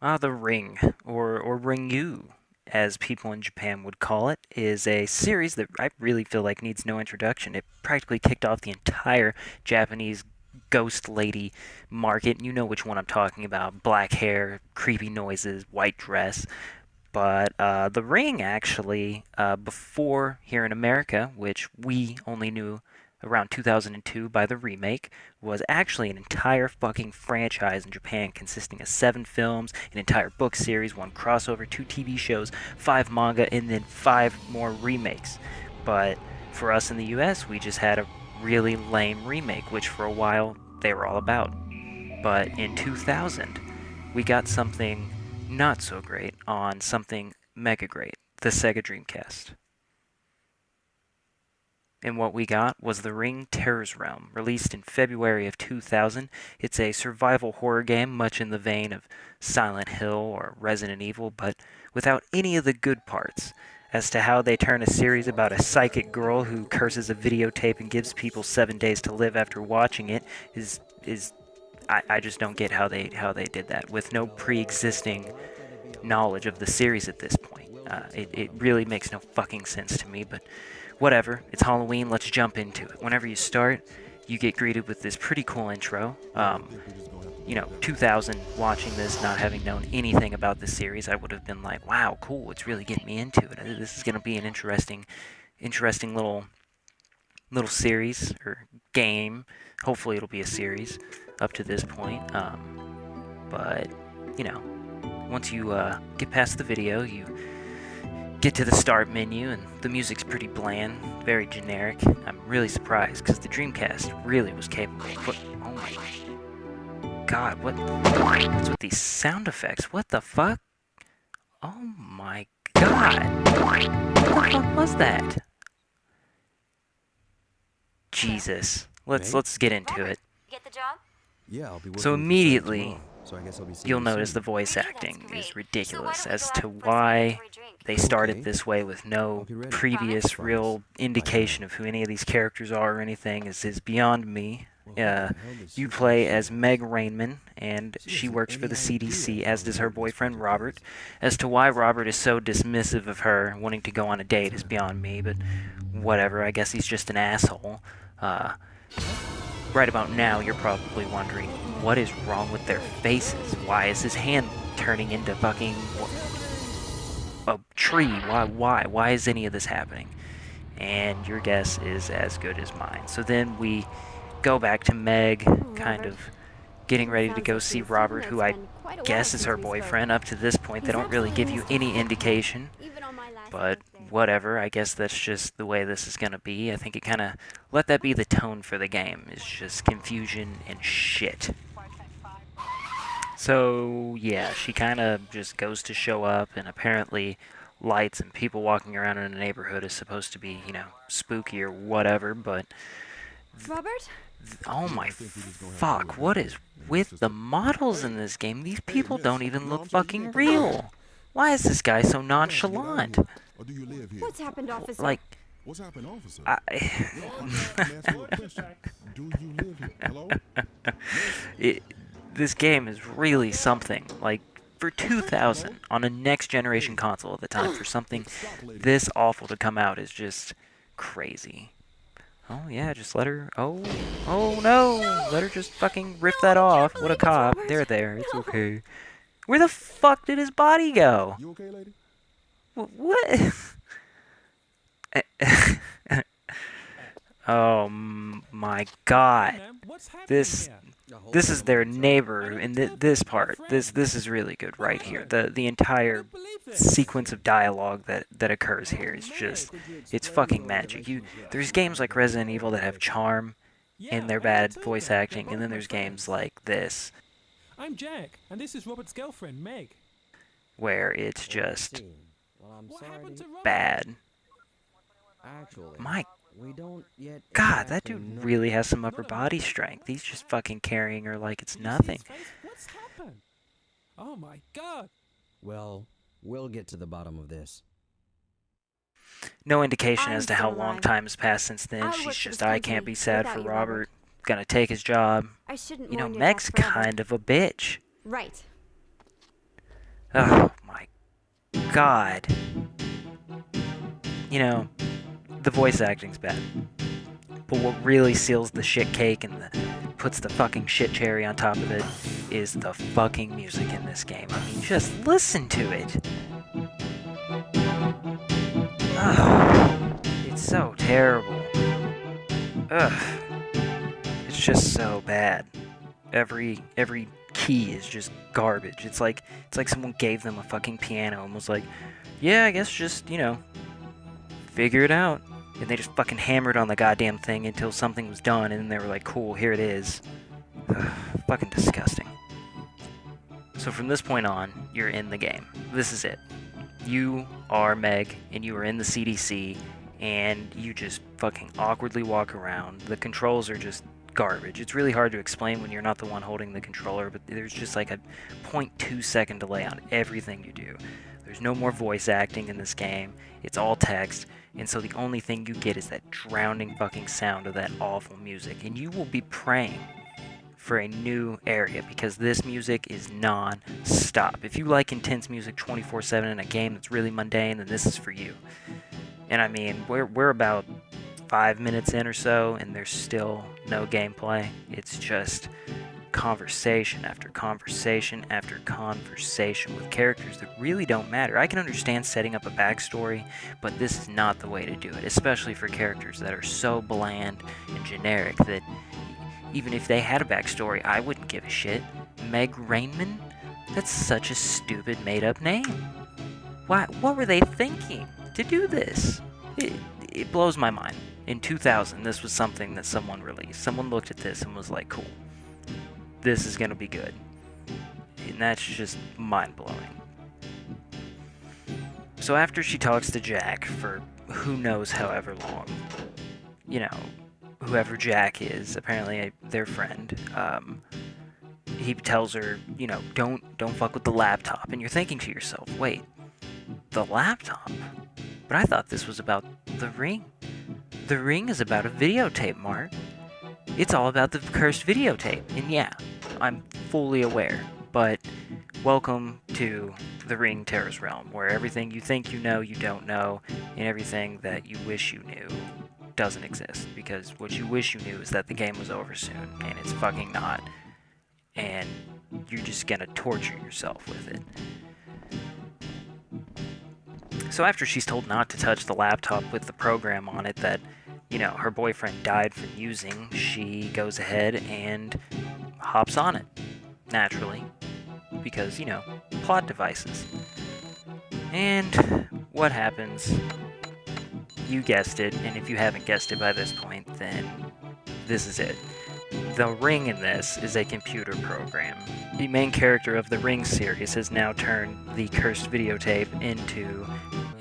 The Ring, or Ringu, as people in Japan would call it, is a series that I really feel like needs no introduction. It practically kicked off the entire Japanese ghost lady market. You know which one I'm talking about. Black hair, creepy noises, white dress. But The Ring, actually, before here in America, which we only knew around 2002 by the remake, was actually an entire fucking franchise in Japan consisting of 7 films, an entire book series, 1 crossover, 2 TV shows, 5 manga, and then 5 more remakes. But for us in the US, we just had a really lame remake, which for a while they were all about. But in 2000, we got something not so great on something mega great, the Sega Dreamcast. And what we got was The Ring Terror's Realm, released in February of 2000. It's a survival horror game, much in the vein of Silent Hill or Resident Evil, but without any of the good parts. As to how they turn a series about a psychic girl who curses a videotape and gives people 7 days to live after watching it is I just don't get how they did that with no pre-existing knowledge of the series at this point. It really makes no fucking sense to me, but whatever. It's Halloween. Let's jump into it. Whenever you start, you get greeted with this pretty cool intro. 2000, watching this, not having known anything about the series, I would have been like, wow, cool. It's really getting me into it. This is going to be an interesting little series or game. Hopefully, it'll be a series up to this point. But you know, once you get past the video, you get to the start menu, and the music's pretty bland, very generic. I'm really surprised because the Dreamcast really was capable. Oh my god, what's with these sound effects? What the fuck? Oh my god, what the fuck was that? Jesus, let's get into it. Get the job? Yeah, I'll be working So with the Sega immediately, tomorrow, so I guess I'll be seeing you'll you notice soon. the voice Hey, that's acting great. is So why ridiculous don't we as go to out for a why celebratory drink? they started Okay. this way with no I'll be ready. previous Promise. real indication of who any of these characters are or anything is beyond me. Well, who the hell does You she play think she as is? Meg Rainman, and She she doesn't works any for the CDC, idea as how does her important this boyfriend project Robert. is. As to why Robert is so dismissive of her wanting to go on a date is beyond me, but whatever, I guess he's just an asshole. Uh, right about now, you're probably wondering, what is wrong with their faces? Why is his hand turning into fucking a tree? Why is any of this happening? And your guess is as good as mine. So then we go back to Meg, kind Robert. of getting ready to Sounds go like see things seem Robert, like who it's I been quite a while guess is since her we spoke. boyfriend. Up to this point, they He's don't really give absolutely you Mr. any Fitman, indication. even on my last But birthday. whatever, I guess that's just the way this is gonna be. I think it kind of let that be the tone for the game. It's just confusion and shit. So yeah, she kind of just goes to show up, and apparently lights and people walking around in a neighborhood is supposed to be, spooky or whatever, but Robert? oh Yeah, my I think we're just gonna have to fuck, do what it. is That's with just the it. models in Hey, this game? These hey, people miss. don't even No, look I'm saying you fucking can't come down here. real. Why is this guy so You gonna have to get out of nonchalant? here. Or do you live here? What's happened, officer? Like, What's happened, officer? I, No, I'm asking you a question. Do you live here? Hello? Miss? it, this game is really something. Like, for 2000, on a next generation Hey, console at the time, for hey, something stop, lady. this awful to come out is just crazy. Oh yeah, just let her. Oh no! Let her just fucking rip that No, I can't off. What a believe it's cop. Robert. There. It's No. okay. Where the fuck did his body go? You okay, lady? What? Oh my god. What's happening This here? this is their neighbor, I don't and care if this it's my part. This friend. is really good right here. Whatever. The I entire don't believe this. sequence of dialogue that occurs here is just it's fucking magic. There's games like Resident Evil that have charm Yeah, in their and me bad too, voice Jack. They're acting, both and then my there's games friends. like this I'm Jack, and this is Robert's girlfriend, Meg. where it's Well, I just see. Well, I'm What sorry happened to... to Robert? bad. Actually, My we don't yet god, that exactly dude know. really has some upper Not a body minute. strength. He's What's just happened? fucking carrying her like it's Did you see nothing. his face? What's happened? Oh my god. Well, we'll get to the bottom of this. No indication I'm as to how so long alive. time has passed since then. I'll She's work for just, this I can't company be sad without for you, Robert. Gonna take his job. I shouldn't You know, mourn your Meg's death forever. kind of a bitch. Right. Oh my god. You know, the voice acting's bad. But what really seals the shit cake and puts the fucking shit cherry on top of it is the fucking music in this game. I mean, just listen to it. Oh, it's so terrible. Ugh. It's just so bad. Every key is just garbage. It's like someone gave them a fucking piano and was like, yeah, I guess just, figure it out. And they just fucking hammered on the goddamn thing until something was done, and then they were like, cool, here it is. Ugh, fucking disgusting. So from this point on, you're in the game. This is it. You are Meg, and you are in the CDC, and you just fucking awkwardly walk around. The controls are just garbage. It's really hard to explain when you're not the one holding the controller, but there's just like a 0.2 second delay on everything you do. There's no more voice acting in this game. It's all text, and so the only thing you get is that drowning fucking sound of that awful music, and you will be praying for a new area because this music is non-stop. If you like intense music 24/7 in a game that's really mundane, then this is for you. And I mean, we're about 5 minutes in or so, and there's still no gameplay. It's just conversation after conversation after conversation with characters that really don't matter. I can understand setting up a backstory, but this is not the way to do it, especially for characters that are so bland and generic that even if they had a backstory, I wouldn't give a shit. Meg Rainman? That's such a stupid made-up name. What were they thinking to do this? It blows my mind. In 2000, this was something that someone released. Someone looked at this and was like, cool, this is gonna be good. And that's just mind-blowing. So after she talks to Jack for who knows however long, whoever Jack is, apparently their friend, he tells her, don't fuck with the laptop. And you're thinking to yourself, wait, the laptop? But I thought this was about the ring. The ring is about a videotape, Mark. It's all about the cursed videotape. And yeah, I'm fully aware, but welcome to the Ring Terror's realm, where everything you think you know, you don't know, and everything that you wish you knew doesn't exist, because what you wish you knew is that the game was over soon, and it's fucking not, and you're just gonna torture yourself with it. So after she's told not to touch the laptop with the program on it that, her boyfriend died from using, she goes ahead and hops on it, naturally, because, plot devices. And what happens? You guessed it, and if you haven't guessed it by this point, then this is it. The Ring in this is a computer program. The main character of the Ring series has now turned the cursed videotape into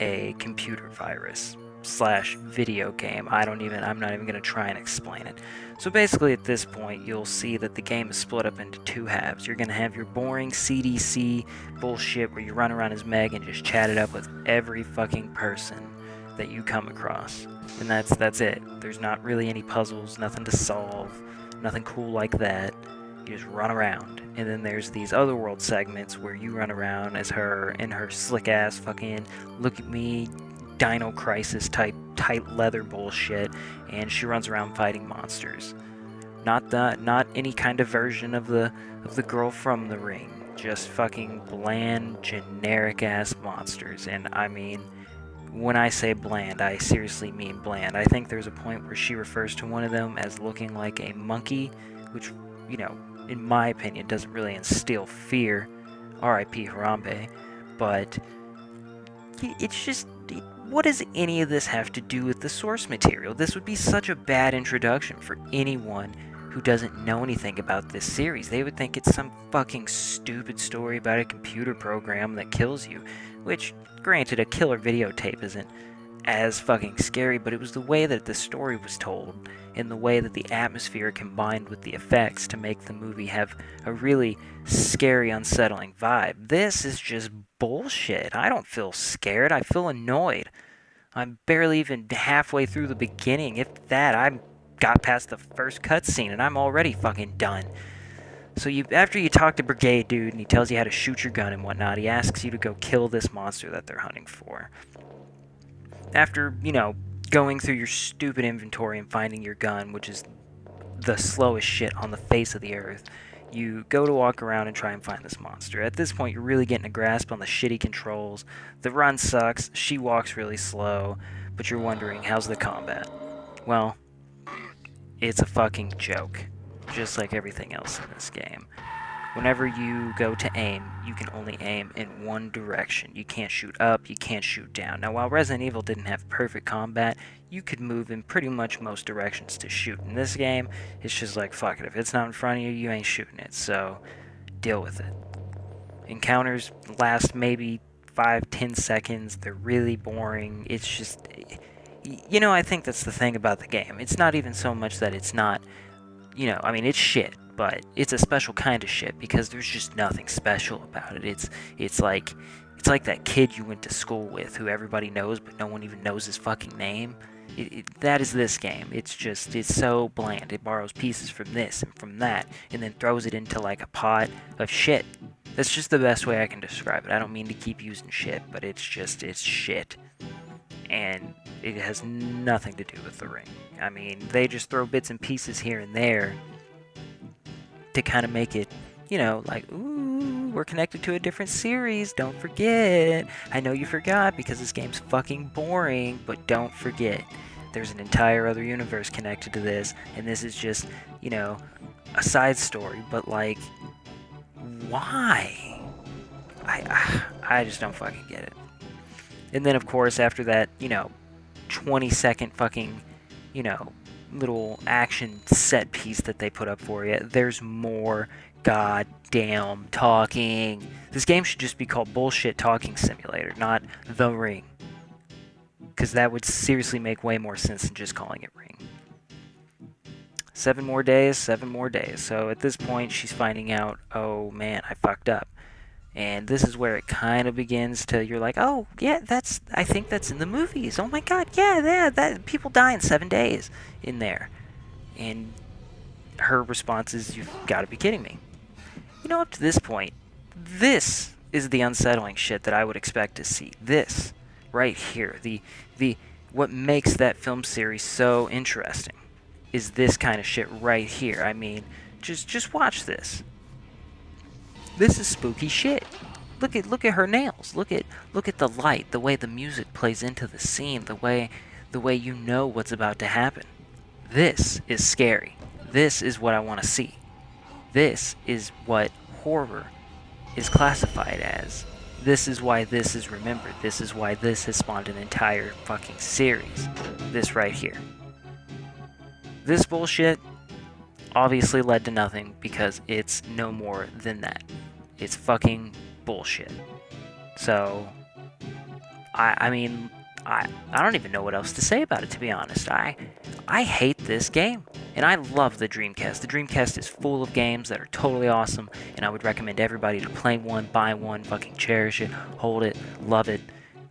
a computer virus / video game. I'm not even going to try and explain it. So basically at this point, you'll see that the game is split up into two halves. You're going to have your boring CDC bullshit where you run around as Meg and just chat it up with every fucking person that you come across. And that's it. There's not really any puzzles, nothing to solve, nothing cool like that. You just run around. And then there's these otherworld segments where you run around as her in her slick ass fucking look at me Dino Crisis type tight leather bullshit, and she runs around fighting monsters. Not any kind of version of the girl from the Ring. Just fucking bland, generic ass monsters. And I mean, when I say bland, I seriously mean bland. I think there's a point where she refers to one of them as looking like a monkey, which, in my opinion, doesn't really instill fear. R.I.P. Harambe. But it's just, what does any of this have to do with the source material? This would be such a bad introduction for anyone who doesn't know anything about this series. They would think it's some fucking stupid story about a computer program that kills you, which, granted, a killer videotape isn't as fucking scary, but it was the way that the story was told and the way that the atmosphere combined with the effects to make the movie have a really scary, unsettling vibe. This is just bullshit. I don't feel scared. I feel annoyed. I'm barely even halfway through the beginning. If that, I got past the first cutscene and I'm already fucking done. So after you talk to Brigade Dude and he tells you how to shoot your gun and whatnot, he asks you to go kill this monster that they're hunting for. After, going through your stupid inventory and finding your gun, which is the slowest shit on the face of the earth, you go to walk around and try and find this monster. At this point, you're really getting a grasp on the shitty controls. The run sucks, she walks really slow, but you're wondering, how's the combat? Well, it's a fucking joke, just like everything else in this game. Whenever you go to aim, you can only aim in one direction. You can't shoot up, you can't shoot down. Now, while Resident Evil didn't have perfect combat, you could move in pretty much most directions to shoot. In this game, it's just like, fuck it. If it's not in front of you, you ain't shooting it, so deal with it. Encounters last maybe 5-10 seconds. They're really boring. It's just... I think that's the thing about the game. It's not even so much that it's not... it's shit. But it's a special kind of shit because there's just nothing special about it. It's like that kid you went to school with who everybody knows but no one even knows his fucking name. That is this game. It's so bland. It borrows pieces from this and from that and then throws it into like a pot of shit. That's just the best way I can describe it. I don't mean to keep using shit, but it's shit. And it has nothing to do with the ring. I mean, they just throw bits and pieces here and there to kind of make it, like, ooh, we're connected to a different series, don't forget. I know you forgot because this game's fucking boring, but don't forget. There's an entire other universe connected to this, and this is just, a side story, but, like, why? I just don't fucking get it. And then, of course, after that, 20-second fucking, little action set piece that they put up for you, there's more goddamn talking. This game should just be called Bullshit Talking Simulator, not The Ring. Because that would seriously make way more sense than just calling it Ring. 7 more days. So at this point, she's finding out, oh man, I fucked up. And this is where it kind of begins to, you're like, oh, yeah, I think that's in the movies. Oh my god, yeah, that people die in 7 days in there. And her response is, you've got to be kidding me. Up to this point, this is the unsettling shit that I would expect to see. This, right here, what makes that film series so interesting is this kind of shit right here. I mean, just watch this. This is spooky shit. Look at her nails. Look at the light, the way the music plays into the scene, the way you know what's about to happen. This is scary. This is what I want to see. This is what horror is classified as. This is why this is remembered. This is why this has spawned an entire fucking series. This right here. This bullshit obviously led to nothing because it's no more than that. It's fucking bullshit. So, I don't even know what else to say about it, to be honest. I hate this game, and I love the Dreamcast. The Dreamcast is full of games that are totally awesome, and I would recommend everybody to play one, buy one, fucking cherish it, hold it, love it.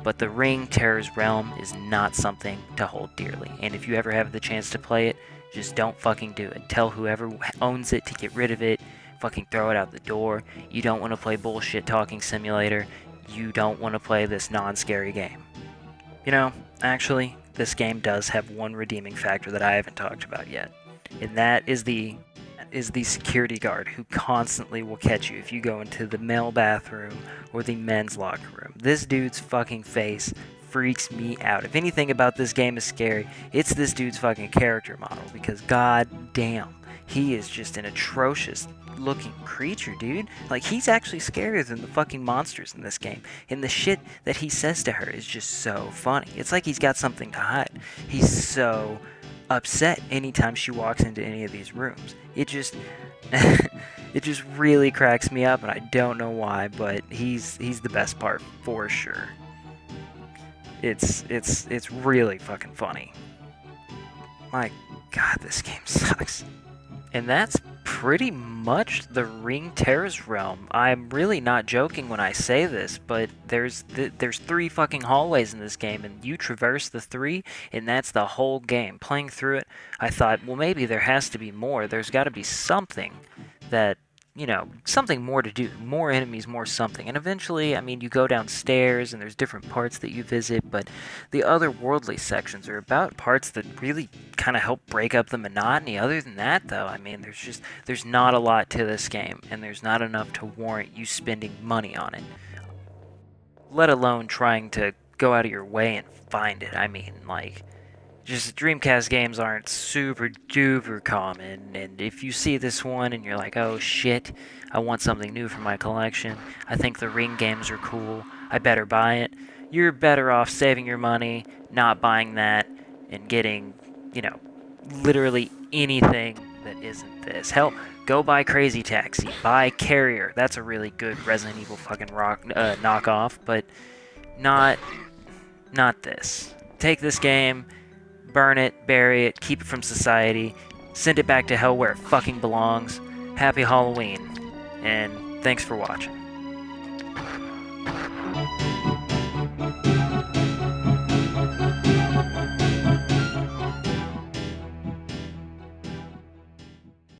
But the Ring Terror's Realm is not something to hold dearly, and if you ever have the chance to play it, just don't fucking do it. Tell whoever owns it to get rid of it. Fucking throw it out the door. You don't want to play Bullshit Talking Simulator. You don't want to play this non-scary game. Actually, this game does have one redeeming factor that I haven't talked about yet. And that is the security guard who constantly will catch you if you go into the male bathroom or the men's locker room. This dude's fucking face freaks me out. If anything about this game is scary, it's this dude's fucking character model, because god damn, he is just an atrocious looking creature, dude. Like, he's actually scarier than the fucking monsters in this game. And the shit that he says to her is just so funny. It's like he's got something to hide. He's so upset anytime she walks into any of these rooms. It just it just really cracks me up, and I don't know why, but he's the best part for sure. It's really fucking funny. My god, this game sucks. And that's pretty much the Ring Terror's Realm. I'm really not joking when I say this, but there's 3 fucking hallways in this game, and you traverse the 3, and that's the whole game. Playing through it, I thought, well, maybe there has to be more. There's got to be something that, something more to do, more enemies, more something. And eventually, I mean, you go downstairs and there's different parts that you visit, but the otherworldly sections are about parts that really kind of help break up the monotony. Other than that, though, I mean, there's not a lot to this game, and there's not enough to warrant you spending money on it, let alone trying to go out of your way and find it. I mean, like, just Dreamcast games aren't super duper common, and if you see this one and you're like, oh shit, I want something new for my collection, I think the Ring games are cool, I better buy it, you're better off saving your money, not buying that, and getting, literally anything that isn't this. Hell, go buy Crazy Taxi, buy Carrier, that's a really good Resident Evil fucking knockoff, but not this. Take this game, burn it, bury it, keep it from society, send it back to hell where it fucking belongs. Happy Halloween, and thanks for watching.